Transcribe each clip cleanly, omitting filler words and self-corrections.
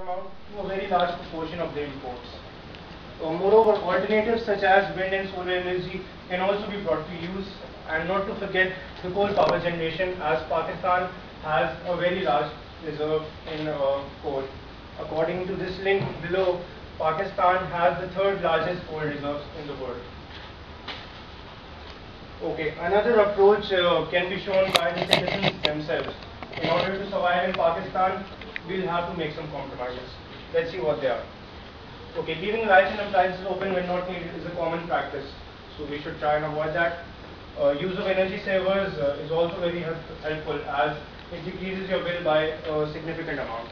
amount to a very large proportion of the imports. Moreover, alternatives such as wind and solar energy can also be brought to use, and not to forget the coal power generation, as Pakistan has a very large reserve in coal. According to this link below, Pakistan has the third largest coal reserves in the world. Okay, another approach can be shown by the citizens themselves. In order to survive in Pakistan, we'll have to make some compromises. Let's see what they are. Okay, leaving lights and appliances open when not needed is a common practice, so we should try and avoid that. Use of energy savers is also very helpful, as it decreases your bill by a significant amount.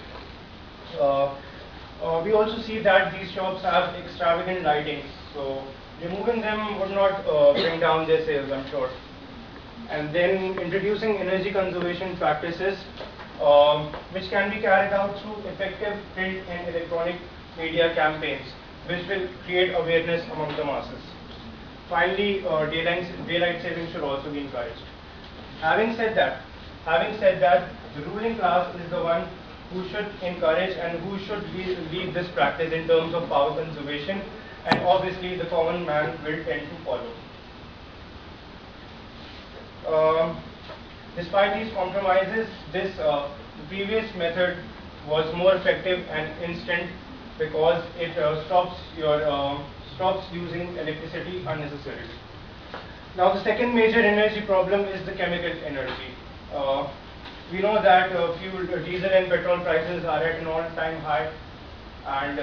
We also see that these shops have extravagant lighting, so removing them would not bring down their sales, I'm sure. And then introducing energy conservation practices, which can be carried out through effective print and electronic media campaigns, which will create awareness among the masses. Finally, daylight saving should also be encouraged. Having said that, the ruling class is the one who should encourage and who should lead this practice in terms of power conservation, and obviously the common man will tend to follow. Despite these compromises, this previous method was more effective and instant because it stops using electricity unnecessarily. Now, the second major energy problem is the chemical energy. We know that diesel and petrol prices are at an all-time high, and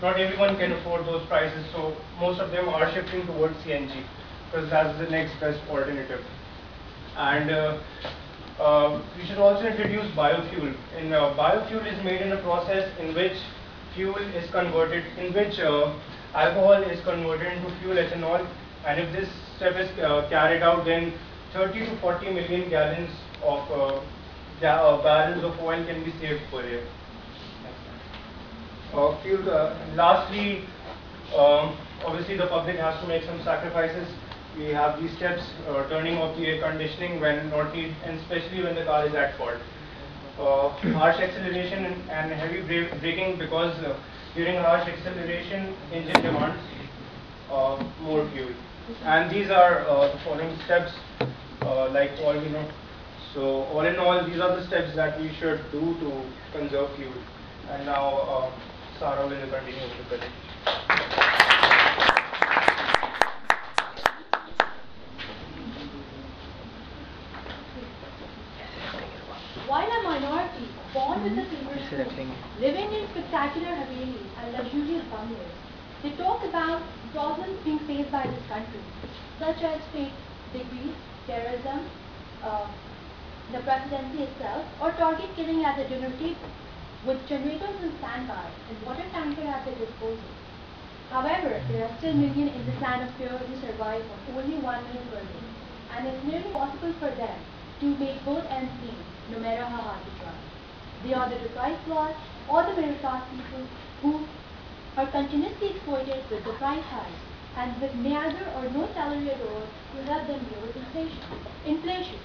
not everyone can afford those prices, so most of them are shifting towards CNG because that's the next best alternative. And we should also introduce biofuel. Biofuel is made in a process in which alcohol is converted into fuel ethanol, and if this step is carried out, then 30 to 40 million gallons of barrels of oil can be saved per year. Lastly, obviously the public has to make some sacrifices. We have these steps, turning off the air conditioning when not needed, and especially when the car is at fault. Harsh acceleration and heavy braking, because during harsh acceleration, engine demands more fuel. And these are the following steps, like all we know. So all in all, these are the steps that we should do to conserve fuel. And now Sarah will continue with the presentation. While a minority born with a silver spoon, living in spectacular havelis and luxurious bungalows, they talk about problems being faced by this country, such as fake degrees, terrorism, the presidency itself, or target killing at the dinner table, with generators in standby and water tanker at their disposal. However, there are still millions in this land of fear who survive on only 1 meal per day, and it's nearly impossible for them to make both ends meet, no matter how hard they try. They are the deprived class or the middle class people who are continuously exploited with the price hikes and with neither or no salary at all to help them deal with inflation. Inflation,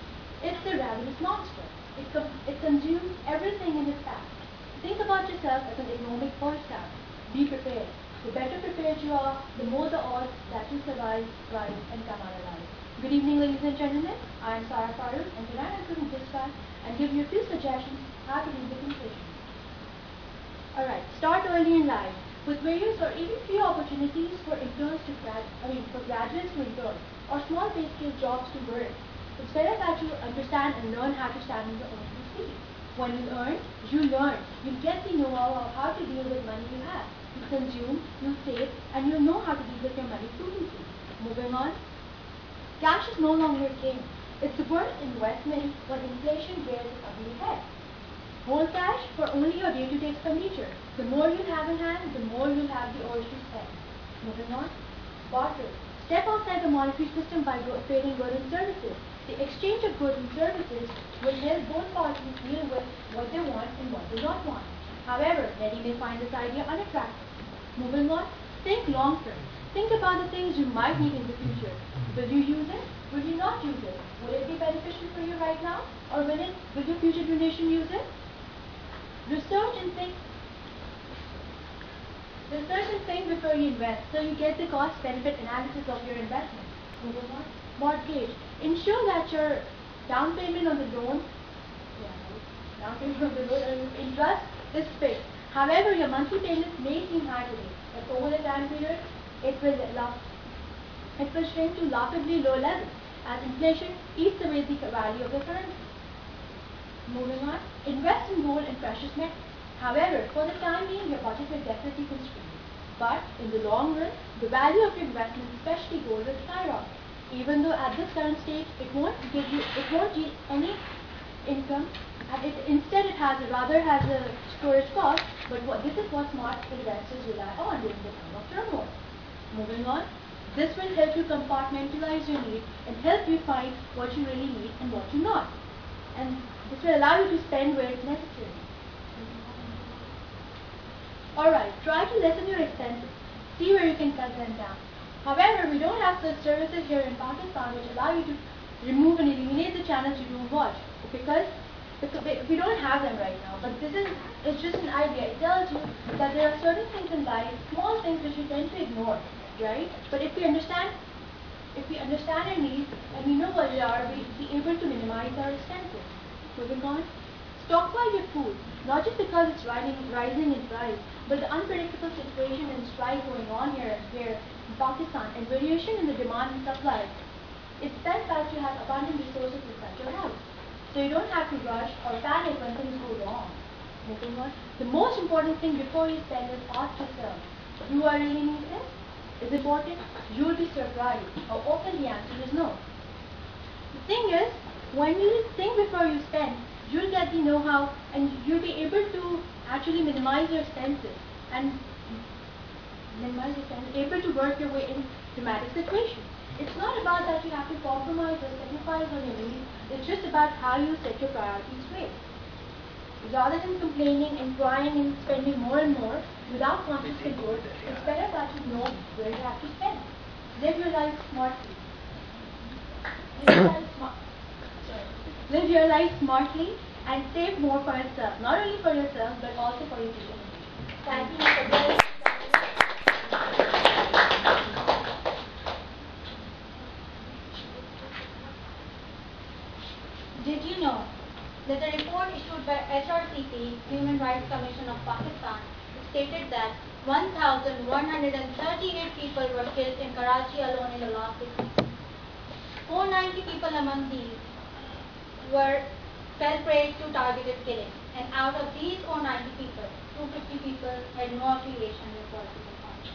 it's a ravenous monster. It consumes everything in its path. Think about yourself as an economic Boy Scout. Be prepared. The better prepared you are, the more the odds that you survive, thrive, and come out alive. Good evening, ladies and gentlemen. I am Sarah Farooq, and tonight I'm going to discuss and give you a few suggestions how to deal with inflation. Alright, start early in life with various or even few opportunities for graduates to intern or small pay-scale jobs to work. It's better that you understand and learn how to stand on your own two feet. When you earn, you learn. You get the know-how of how to deal with money you have. You consume, you save, and you know how to deal with your money prudently. Moving on. Cash is no longer king. It's the worst investment when inflation rears its ugly head. Hold cash for only your day-to-day expenditure. The more you have in hand, the more you'll have the urge to spend. Moving on. Barter. Step outside the monetary system by trading goods and services. The exchange of goods and services will help both parties deal with what they want and what they don't want. However, many may find this idea unattractive. Moving on. Think long-term. Think about the things you might need in the future. Will you use it? Will you not use it? Will it be beneficial for you right now? Or will your future generation use it? Research and think Research and think before you invest, so you get the cost-benefit analysis of your investment. Moving on. Mortgage. Ensure that your down payment on the loan, down payment on the loan and interest is fixed. However, your monthly payments may seem high today, but over the time period, it will shrink to laughably low levels as inflation eats away the value of the currency. Moving on, invest in gold and precious metals. However, for the time being, your budget will definitely constrain you. But in the long run, the value of your investment, especially gold, will skyrocket. Even though at this current stage, it won't yield any income. Instead, it has a storage cost. But this is what smart investors rely on during the time of turmoil. Moving on, this will help you compartmentalize your needs and help you find what you really need and what you not. And this will allow you to spend where it's necessary. Alright, try to lessen your expenses. See where you can cut them down. However, we don't have such services here in Pakistan which allow you to remove and eliminate the channels you don't watch. Because we don't have them right now. But it's just an idea. It tells you that there are certain things in life, small things which we tend to ignore, right? But if we understand our needs and we know what they are, we'll be able to minimize our expenses. Moving on. Stockpile your food, not just because it's rising in price, but the unpredictable situation and strife going on here in Pakistan and variation in the demand and supply. It's best that you have abundant resources inside your house, so you don't have to rush or panic when things go wrong. Moving on. The most important thing before you spend is ask yourself, do I really need this? Is it important? You will be surprised how often the answer is no. The thing is, when you think before you spend, you'll get the know-how and you'll be able to actually minimize your expenses and able to work your way in dramatic situations. It's not about that you have to compromise or sacrifice on your needs. It's just about how you set your priorities straight. Rather than complaining and crying and spending more and more without conscious control, it's better that you know where you have to spend. Live your life smartly. Live your life smartly and save more for yourself. Not only for yourself, but also for your future. Thank you, Mr. Bell. Did you know that a report issued by HRCP, Human Rights Commission of Pakistan, stated that 1,138 people were killed in Karachi alone in the last 6 weeks. 490 people among these fell prey to targeted killings, and out of these 490 people, 250 people had no affiliation with political parties.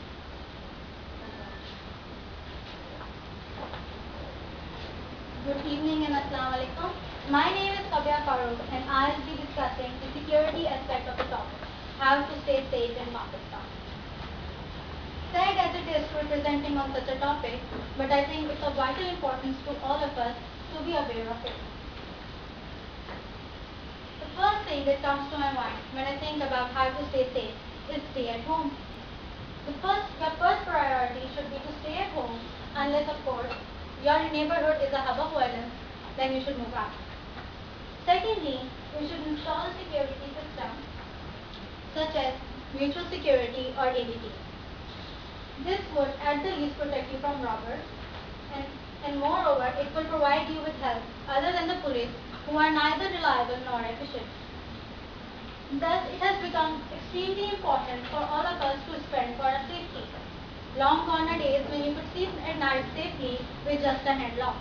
Good evening and Assalamu Alaikum. My name is Kabya Farooq and I'll be discussing the security aspect of the topic, how to stay safe in Pakistan. Sad as it is to be presenting on such a topic, but I think it's of vital importance to all of us to be aware of it. The first thing that comes to my mind when I think about how to stay safe is stay at home. Your first priority should be to stay at home unless, of course, your neighborhood is a hub of violence, then you should move out. Secondly, you should install a security system such as mutual security or ADT. This would at the least protect you from robbers and moreover it will provide you with help other than the police who are neither reliable nor efficient. Thus, it has become extremely important for all of us to spend for our safety. Long gone are days when you could sleep at night safely with just a headlock.